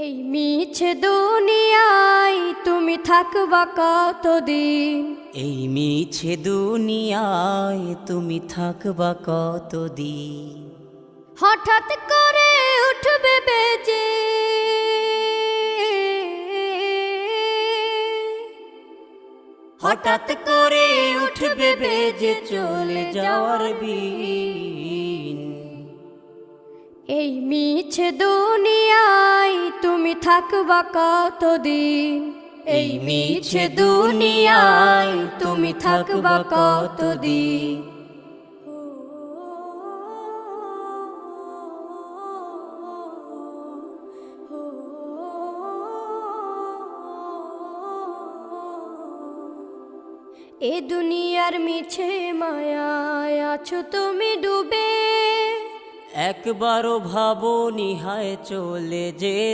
এই মিছে দুনিয়ায় তুমি থাকবা কতদিন? এই মিছে দুনিয়ায় তুমি থাকবা কতদিন? হঠাৎ করে উঠবে বেজে হঠাৎ করে উঠবে বেজে চলে যাওয়ার বিন। এই মিছে দুনিয়ায় তুমি থাকবা কতদিন? এই মিছে দুনিয়ায় তুমি থাকবা কতদিন? এ দুনিয়ার মিছে মায়ায় আছো তুমি ডুবে, একবারও ভাবো নিহায় চলে যেতে।